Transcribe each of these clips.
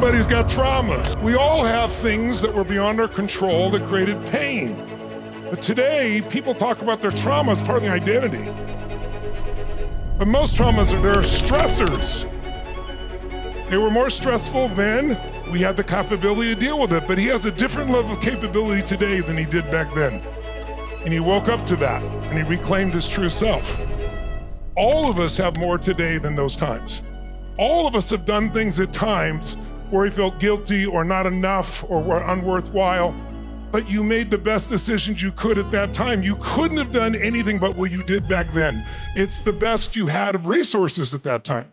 Everybody's got traumas. We all have things that were beyond our control that created pain. But today, people talk about their trauma as part of the identity. But most traumas they're stressors. They were more stressful then. We had the capability to deal with it, but he has a different level of capability today than he did back then. And he woke up to that, and he reclaimed his true self. All of us have more today than those times. All of us have done things at times where we felt guilty or not enough or were unworthwhile, but you made the best decisions you could at that time. You couldn't have done anything but what you did back then. It's the best you had of resources at that time.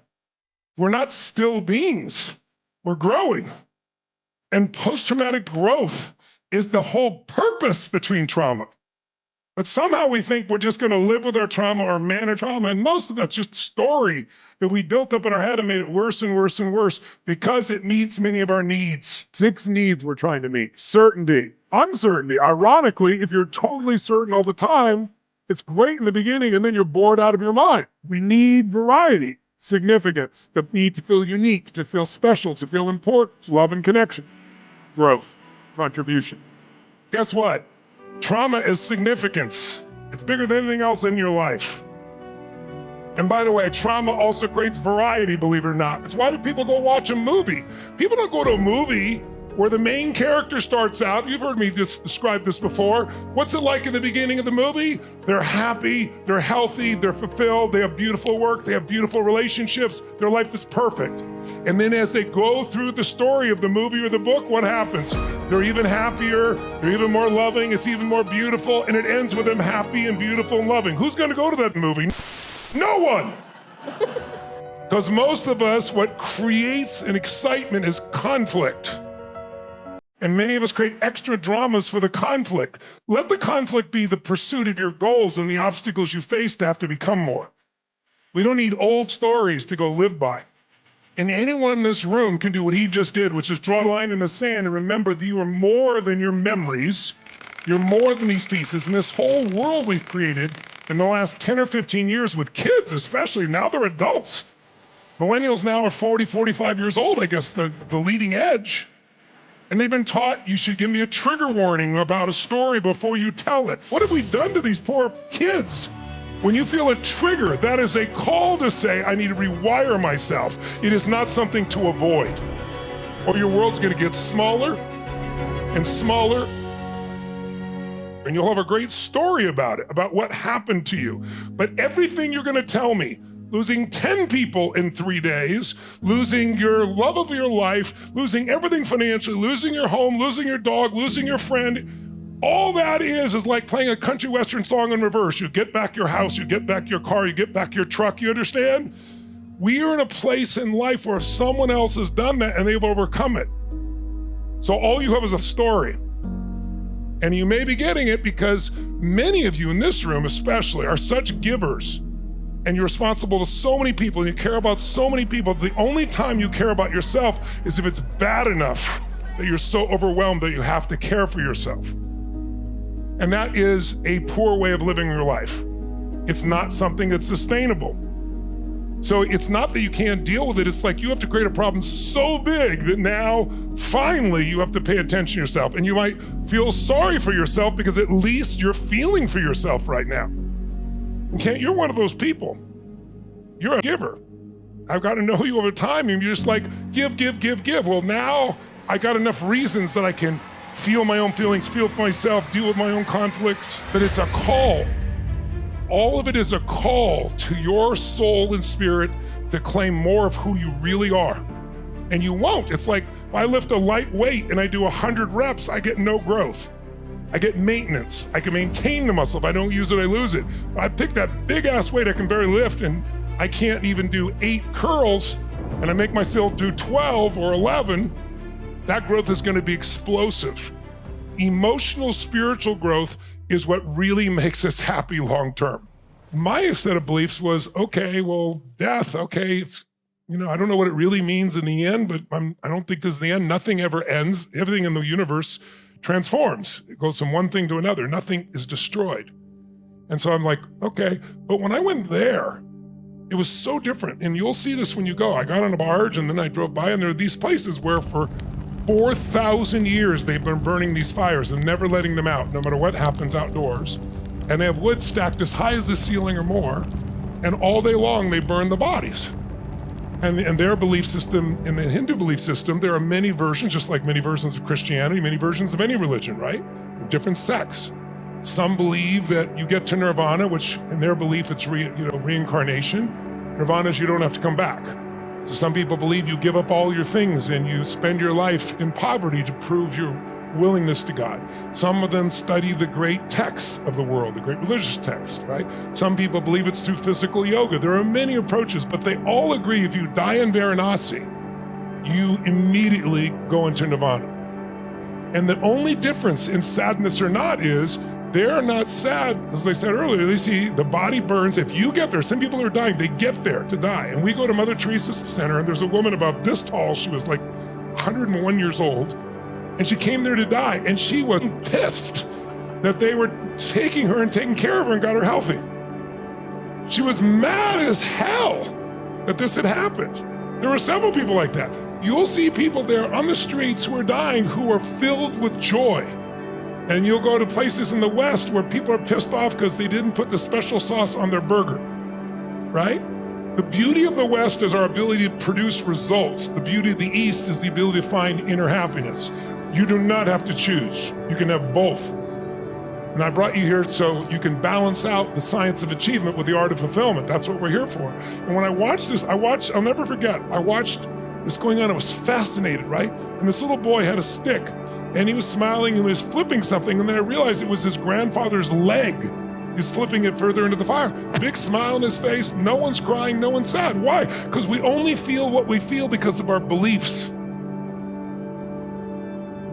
We're not still beings, we're growing. And post-traumatic growth is the whole purpose between trauma. But somehow we think we're just gonna live with our trauma or manage trauma, and most of that's just story that we built up in our head and made it worse and worse and worse because it meets many of our needs. 6 needs we're trying to meet: certainty, uncertainty. Ironically, if you're totally certain all the time, it's great in the beginning and then you're bored out of your mind. We need variety, significance, the need to feel unique, to feel special, to feel important, love and connection, growth, contribution. Guess what? Trauma is significance. It's bigger than anything else in your life. And by the way, trauma also creates variety, believe it or not. It's why do people go watch a movie? People don't go to a movie where the main character starts out, you've heard me just describe this before. What's it like in the beginning of the movie? They're happy, they're healthy, they're fulfilled, they have beautiful work, they have beautiful relationships, their life is perfect. And then as they go through the story of the movie or the book, what happens? They're even happier, they're even more loving, it's even more beautiful, and it ends with them happy and beautiful and loving. Who's gonna go to that movie? No one! Because most of us, what creates an excitement is conflict. And many of us create extra dramas for the conflict. Let the conflict be the pursuit of your goals and the obstacles you face to have to become more. We don't need old stories to go live by. And anyone in this room can do what he just did, which is draw a line in the sand and remember that you are more than your memories. You're more than these pieces. And this whole world we've created in the last 10 or 15 years with kids especially, now they're adults. Millennials now are 40, 45 years old, I guess, the leading edge. And they've been taught you should give me a trigger warning about a story before you tell it. What have we done to these poor kids? When you feel a trigger, that is a call to say, I need to rewire myself. It is not something to avoid. Or your world's gonna get smaller and smaller, and you'll have a great story about it, about what happened to you. But everything you're gonna tell me, losing 10 people in 3 days, losing your love of your life, losing everything financially, losing your home, losing your dog, losing your friend, all that is like playing a country western song in reverse. You get back your house, you get back your car, you get back your truck, you understand? We are in a place in life where someone else has done that and they've overcome it. So all you have is a story. And you may be getting it because many of you in this room especially are such givers. And you're responsible to so many people and you care about so many people. The only time you care about yourself is if it's bad enough that you're so overwhelmed that you have to care for yourself. And that is a poor way of living your life. It's not something that's sustainable. So it's not that you can't deal with it, it's like you have to create a problem so big that now, finally, you have to pay attention to yourself. And you might feel sorry for yourself because at least you're feeling for yourself right now. Okay, you're one of those people. You're a giver. I've got to know you over time and you're just like, give, give, give, give. Well, now I got enough reasons that I can feel my own feelings, feel for myself, deal with my own conflicts, but it's a call. All of it is a call to your soul and spirit to claim more of who you really are. And you won't. It's like if I lift a light weight and I do 100 reps, I get no growth. I get maintenance. I can maintain the muscle. If I don't use it, I lose it. I pick that big ass weight I can barely lift and I can't even do 8 curls and I make myself do 12 or 11, that growth is gonna be explosive. Emotional, spiritual growth is what really makes us happy long-term. My set of beliefs was, okay, well, death, okay, it's, I don't know what it really means in the end, but I don't think this is the end. Nothing ever ends. Everything in the universe transforms. It goes from one thing to another. Nothing is destroyed. And so I'm like, okay, but when I went there, It was so different. And you'll see this when you go. I got on a barge and then I drove by, and there are these places where for 4,000 years they've been burning these fires and never letting them out, no matter what happens outdoors. And they have wood stacked as high as the ceiling or more, and all day long they burn the bodies. And in their belief system, in the Hindu belief system, there are many versions, just like many versions of Christianity, many versions of any religion, right? Different sects. Some believe that you get to nirvana, which in their belief it's reincarnation. Nirvana is you don't have to come back. So some people believe you give up all your things and you spend your life in poverty to prove your willingness to God. Some of them study the great texts of the world, the great religious texts, right? Some people believe it's through physical yoga. There are many approaches, but they all agree if you die in Varanasi, you immediately go into nirvana. And the only difference in sadness or not is they're not sad, as I said earlier, they see the body burns. If you get there, some people are dying, they get there to die. And we go to Mother Teresa's center, and there's a woman about this tall, she was like 101 years old, and she came there to die, and she was pissed that they were taking her and taking care of her and got her healthy. She was mad as hell that this had happened. There were several people like that. You'll see people there on the streets who are dying who are filled with joy. And you'll go to places in the West where people are pissed off because they didn't put the special sauce on their burger, right? The beauty of the West is our ability to produce results. The beauty of the East is the ability to find inner happiness. You do not have to choose. You can have both. And I brought you here so you can balance out the science of achievement with the art of fulfillment. That's what we're here for. And when I watched this, I'll never forget, I watched this going on. I was fascinated, right? And this little boy had a stick and he was smiling and he was flipping something. And then I realized it was his grandfather's leg. He was flipping it further into the fire. Big smile on his face. No one's crying, no one's sad. Why? Because we only feel what we feel because of our beliefs.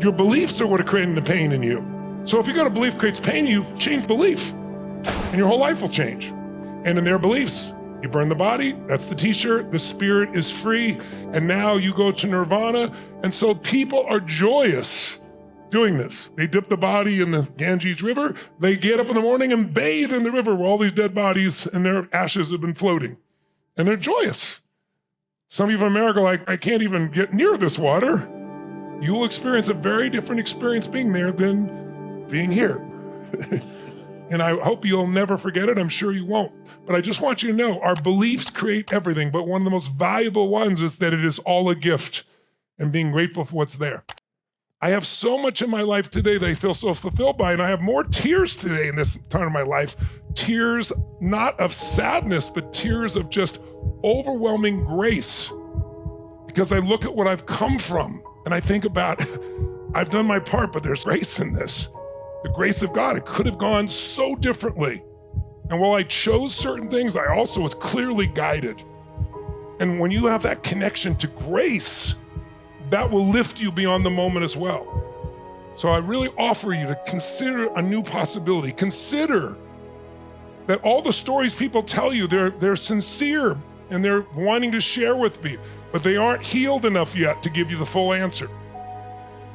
Your beliefs are what are creating the pain in you. So if you got a belief creates pain, you change belief and your whole life will change. And in their beliefs, you burn the body, that's the t-shirt, the spirit is free, and now you go to nirvana. And so people are joyous doing this. They dip the body in the Ganges River, they get up in the morning and bathe in the river where all these dead bodies and their ashes have been floating. And they're joyous. Some people in America are like, I can't even get near this water. You will experience a very different experience being there than being here. And I hope you'll never forget it. I'm sure you won't. But I just want you to know our beliefs create everything. But one of the most valuable ones is that it is all a gift and being grateful for what's there. I have so much in my life today that I feel so fulfilled by, and I have more tears today in this time of my life. Tears not of sadness, but tears of just overwhelming grace. Because I look at what I've come from and I think about, I've done my part, but there's grace in this. The grace of God, it could have gone so differently. And while I chose certain things, I also was clearly guided. And when you have that connection to grace, that will lift you beyond the moment as well. So I really offer you to consider a new possibility. Consider that all the stories people tell you, they're sincere and they're wanting to share with me, but they aren't healed enough yet to give you the full answer.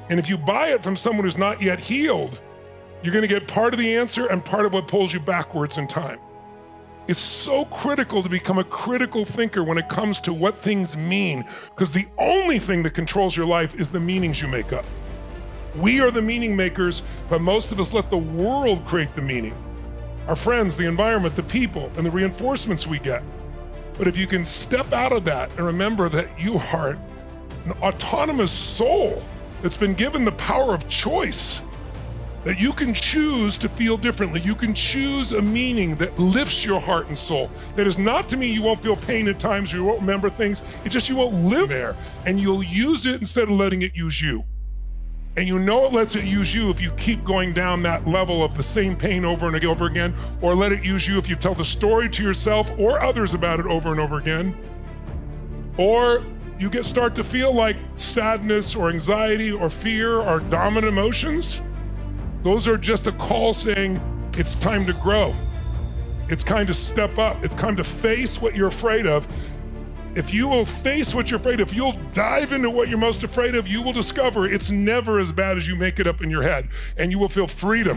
And if you buy it from someone who's not yet healed, you're going to get part of the answer and part of what pulls you backwards in time. It's so critical to become a critical thinker when it comes to what things mean, because the only thing that controls your life is the meanings you make up. We are the meaning makers, but most of us let the world create the meaning. Our friends, the environment, the people, and the reinforcements we get. But if you can step out of that and remember that you are an autonomous soul that's been given the power of choice, that you can choose to feel differently. You can choose a meaning that lifts your heart and soul. That is not to mean you won't feel pain at times, you won't remember things. It's just you won't live there, and you'll use it instead of letting it use you. And you know it lets it use you if you keep going down that level of the same pain over and over again, or let it use you if you tell the story to yourself or others about it over and over again. Or you start to feel like sadness or anxiety or fear are dominant emotions. Those are just a call saying it's time to grow. It's time to step up. It's time to face what you're afraid of. If you will face what you're afraid of, you'll dive into what you're most afraid of, you will discover it's never as bad as you make it up in your head, and you will feel freedom.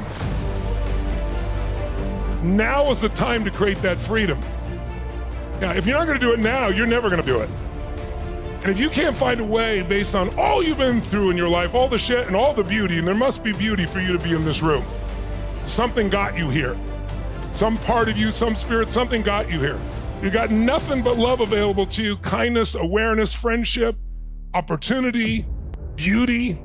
Now is the time to create that freedom. Now, if you're not going to do it now, you're never going to do it. And if you can't find a way based on all you've been through in your life, all the shit and all the beauty, and there must be beauty for you to be in this room, something got you here. Some part of you, some spirit, something got you here. You got nothing but love available to you, kindness, awareness, friendship, opportunity, beauty.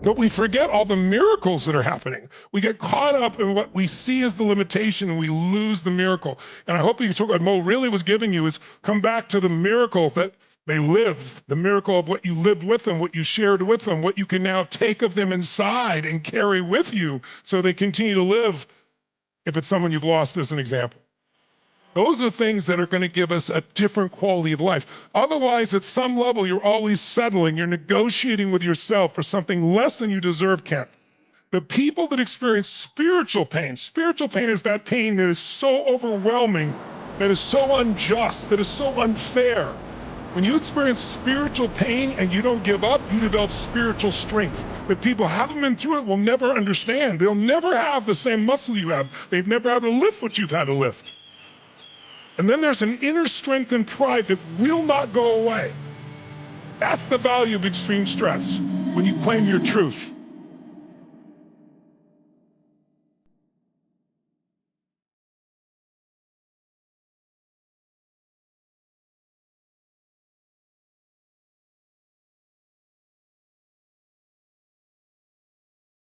But we forget all the miracles that are happening. We get caught up in what we see as the limitation and we lose the miracle. And I hope you took what Mo really was giving you is come back to the miracle that they lived, the miracle of what you lived with them, what you shared with them, what you can now take of them inside and carry with you so they continue to live if it's someone you've lost as an example. Those are things that are going to give us a different quality of life. Otherwise, at some level, you're always settling. You're negotiating with yourself for something less than you deserve, Kent. The people that experience spiritual pain is that pain that is so overwhelming, that is so unjust, that is so unfair. When you experience spiritual pain and you don't give up, you develop spiritual strength. But people who haven't been through it will never understand. They'll never have the same muscle you have. They've never had to lift what you've had to lift. And then there's an inner strength and pride that will not go away. That's the value of extreme stress, when you claim your truth.